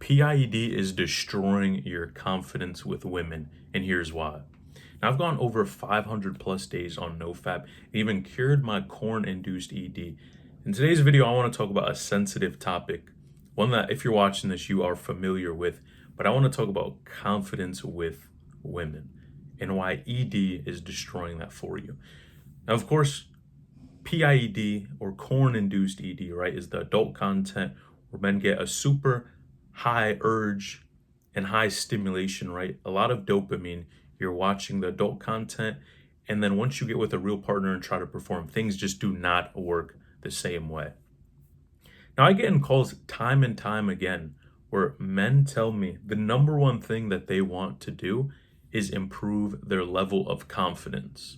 PIED is destroying your confidence with women, and here's why. Now, I've gone over 500 plus days on NoFap, and even cured my corn-induced ED. In today's video, I want to talk about a sensitive topic, one that if you're watching this, you are familiar with, but I want to talk about confidence with women and why ED is destroying that for you. Now, of course, PIED or corn-induced ED, right, is the adult content where men get a super high urge and high stimulation, right? A lot of dopamine. You're watching the adult content, and then once you get with a real partner and try to perform, things just do not work the same way. Now, I get in calls time and time again where men tell me the number one thing that they want to do is improve their level of confidence.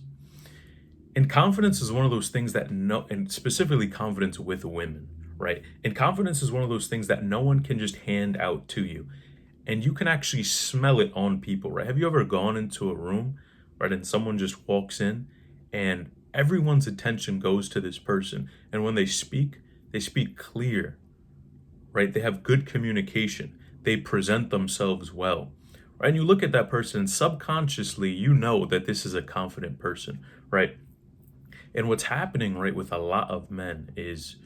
And confidence is one of those things that and specifically confidence with women, right? And confidence is one of those things that no one can just hand out to you. And you can actually smell it on people, right? Have you ever gone into a room, right, and someone just walks in and everyone's attention goes to this person. And when they speak clear, right? They have good communication. They present themselves well, right? And you look at that person and subconsciously, you know that this is a confident person, right? And what's happening, right, with a lot of men is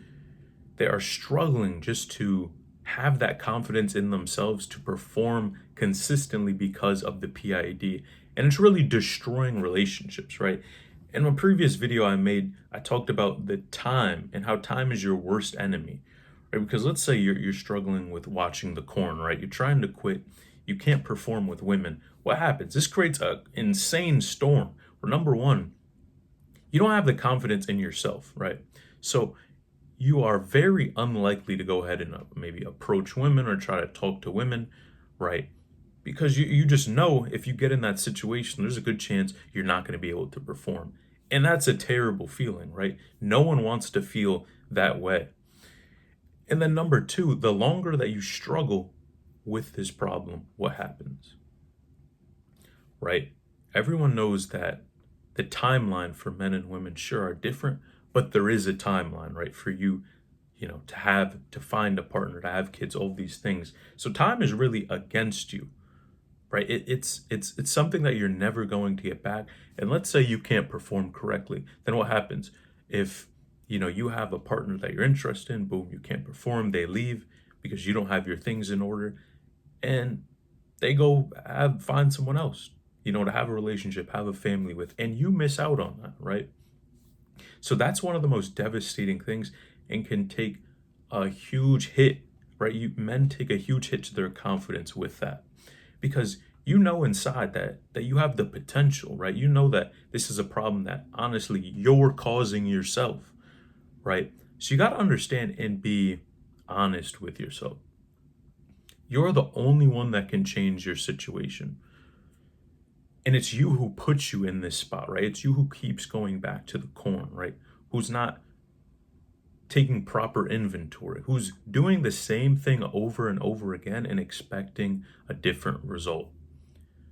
they are struggling just to have that confidence in themselves to perform consistently because of the PID. And it's really destroying relationships, right? In my previous video I talked about the time and how time is your worst enemy, right? Because let's say you're struggling with watching the corn, right? You're trying to quit. You can't perform with women. What happens? This creates an insane storm where number one, you don't have the confidence in yourself, right? So you are very unlikely to go ahead and maybe approach women or try to talk to women, right? Because you just know if you get in that situation, there's a good chance you're not going to be able to perform. And that's a terrible feeling, right? No one wants to feel that way. And then number two, the longer that you struggle with this problem, what happens? Right? Everyone knows that the timeline for men and women sure are different, but there is a timeline, right? For you, to find a partner, to have kids, all these things. So time is really against you, right? It's something that you're never going to get back. And let's say you can't perform correctly, then what happens? If you have a partner that you're interested in, boom, you can't perform, they leave because you don't have your things in order, and they go find someone else, to have a relationship, have a family with, and you miss out on that, right? So that's one of the most devastating things and can take a huge hit, right? Men take a huge hit to their confidence with that because you know inside that you have the potential, right? You know that this is a problem that honestly you're causing yourself, right? So you got to understand and be honest with yourself. You're the only one that can change your situation. And it's you who puts you in this spot, right? It's you who keeps going back to the corn, right? Who's not taking proper inventory, who's doing the same thing over and over again and expecting a different result.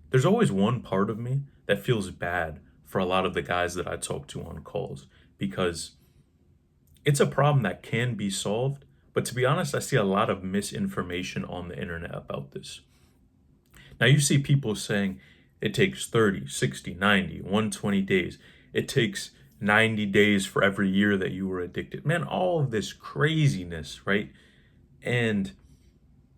There's always one part of me that feels bad for a lot of the guys that I talk to on calls because it's a problem that can be solved. But to be honest, I see a lot of misinformation on the internet about this. Now you see people saying, it takes 30, 60, 90, 120 days. It takes 90 days for every year that you were addicted. Man, all of this craziness, right? And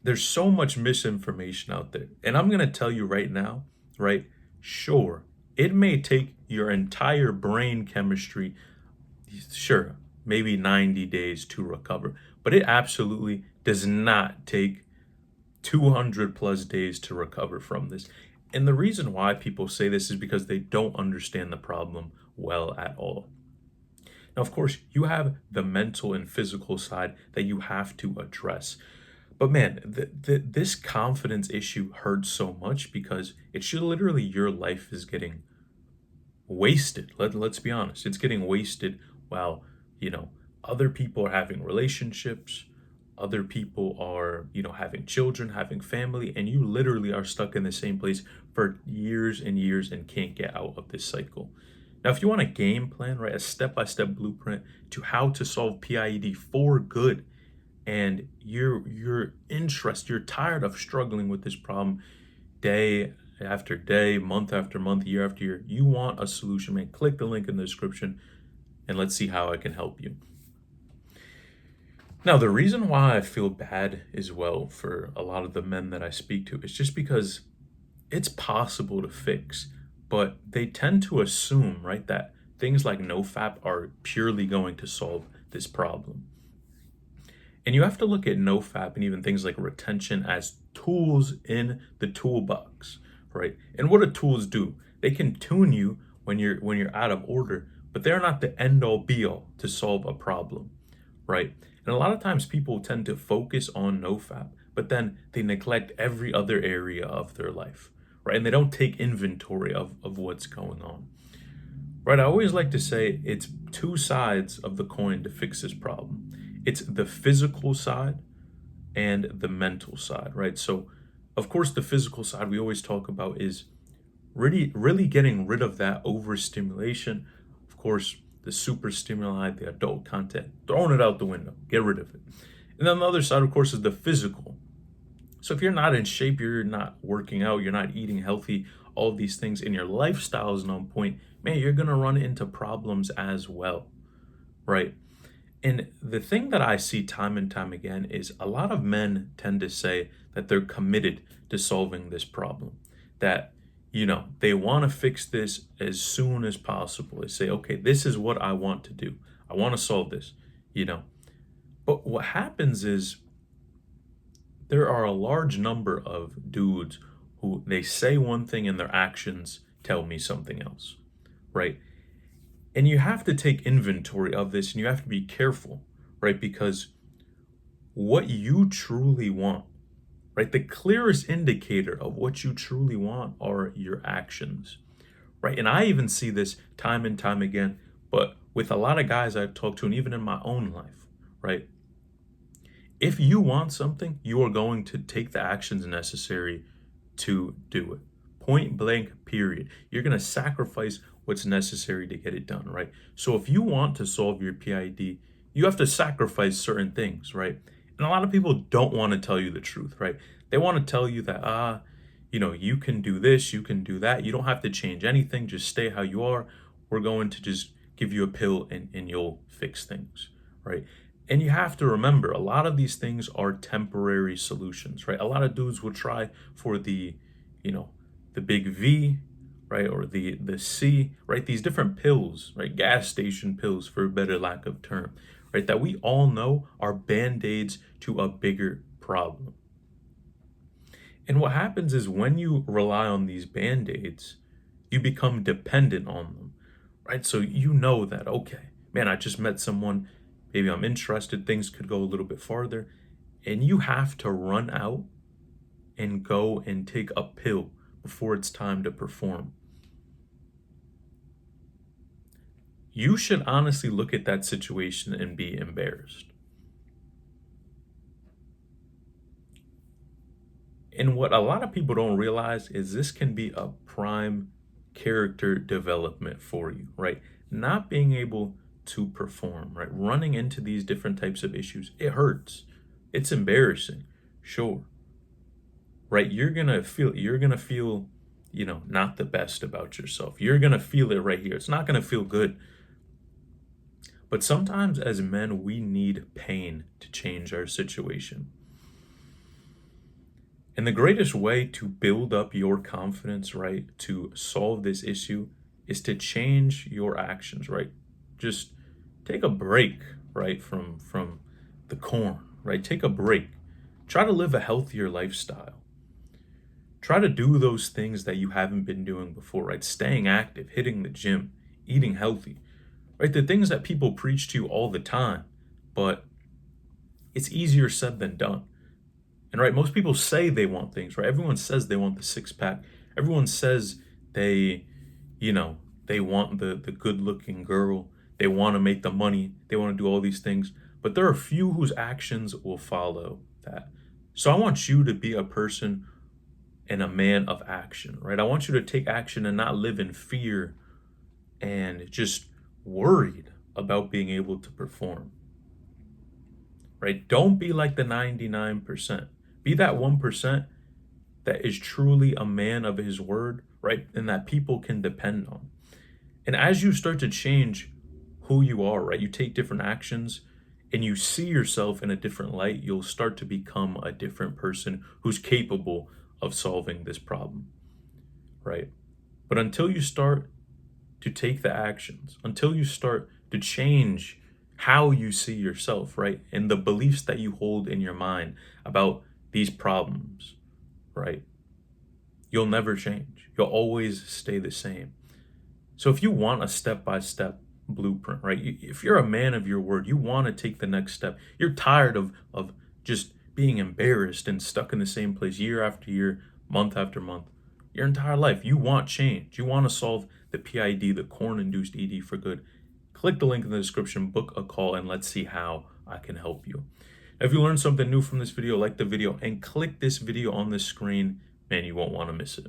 there's so much misinformation out there. And I'm going to tell you right now, right? Sure, it may take your entire brain chemistry, sure, maybe 90 days to recover, but it absolutely does not take 200 plus days to recover from this. And the reason why people say this is because they don't understand the problem well at all. Now, of course, you have the mental and physical side that you have to address. But man, this confidence issue hurts so much because it's literally your life is getting wasted. Let's be honest. It's getting wasted while, other people are having relationships, other people are, having children, having family, and you literally are stuck in the same place for years and years and can't get out of this cycle. Now, if you want a game plan, right, a step-by-step blueprint to how to solve PIED for good, and you're tired of struggling with this problem day after day, month after month, year after year. You want a solution, man. Click the link in the description and let's see how I can help you. Now, the reason why I feel bad as well for a lot of the men that I speak to is just because it's possible to fix, but they tend to assume, right, that things like NoFap are purely going to solve this problem. And you have to look at NoFap and even things like retention as tools in the toolbox, right? And what do tools do? They can tune you when you're out of order, but they're not the end all be all to solve a problem, right? And a lot of times people tend to focus on NoFap, but then they neglect every other area of their life, right? And they don't take inventory of what's going on. Right, I always like to say it's two sides of the coin to fix this problem. It's the physical side and the mental side, right? So, of course, the physical side we always talk about is really getting rid of that overstimulation. Of course, the super stimuli, the adult content, throwing it out the window, get rid of it. And then the other side, of course, is the physical. So if you're not in shape, you're not working out, you're not eating healthy, all of these things, and your lifestyle isn't on point, man, you're gonna run into problems as well, right? And the thing that I see time and time again is a lot of men tend to say that they're committed to solving this problem, that, they want to fix this as soon as possible. They say, okay, this is what I want to do. I want to solve this, you know. But what happens is there are a large number of dudes who they say one thing and their actions tell me something else, right? And you have to take inventory of this and you have to be careful, right? Because what you truly want, right? The clearest indicator of what you truly want are your actions, right? And I even see this time and time again, but with a lot of guys I've talked to and even in my own life, right? If you want something, you are going to take the actions necessary to do it. Point blank, period. You're going to sacrifice what's necessary to get it done, right? So if you want to solve your PID, you have to sacrifice certain things, right? And a lot of people don't want to tell you the truth, right? They want to tell you that, you can do this, you can do that. You don't have to change anything. Just stay how you are. We're going to just give you a pill and you'll fix things, right? And you have to remember, a lot of these things are temporary solutions, right? A lot of dudes will try for the big V, right? Or the C, right? These different pills, right? Gas station pills, for a better lack of term, right? That we all know are band-aids to a bigger problem. And what happens is when you rely on these band-aids, you become dependent on them, right? So you know that, okay, man, I just met someone, maybe I'm interested, things could go a little bit farther, and you have to run out and go and take a pill before it's time to perform. You should honestly look at that situation and be embarrassed. And what a lot of people don't realize is this can be a prime character development for you, right? Not being able to perform, right? Running into these different types of issues, it hurts. It's embarrassing, sure. Right? You're gonna feel, not the best about yourself. You're gonna feel it right here. It's not gonna feel good. But sometimes as men, we need pain to change our situation. And the greatest way to build up your confidence, right, to solve this issue is to change your actions, right? Just take a break, right, from the corn, right? Take a break. Try to live a healthier lifestyle. Try to do those things that you haven't been doing before, right? Staying active, hitting the gym, eating healthy, right? The things that people preach to you all the time, but it's easier said than done. And right, most people say they want things, right? Everyone says they want the six pack. Everyone says they, they want the good looking girl. They want to make the money. They want to do all these things. But there are few whose actions will follow that. So I want you to be a person and a man of action, right? I want you to take action and not live in fear and just worried about being able to perform. right? Don't be like the 99%. Be that 1% that is truly a man of his word, right? And that people can depend on. And as you start to change who you are, right? You take different actions and you see yourself in a different light, you'll start to become a different person who's capable of solving this problem, right? But until you start to take the actions, until you start to change how you see yourself, right? And the beliefs that you hold in your mind about these problems, right? You'll never change. You'll always stay the same. So if you want a step-by-step blueprint, right? If you're a man of your word, you want to take the next step. You're tired of just being embarrassed and stuck in the same place year after year, month after month. Your entire life, you want change. You want to solve the PID, the corn-induced ED for good. Click the link in the description, book a call, and let's see how I can help you. If you learned something new from this video, like the video and click this video on the screen, man, you won't want to miss it.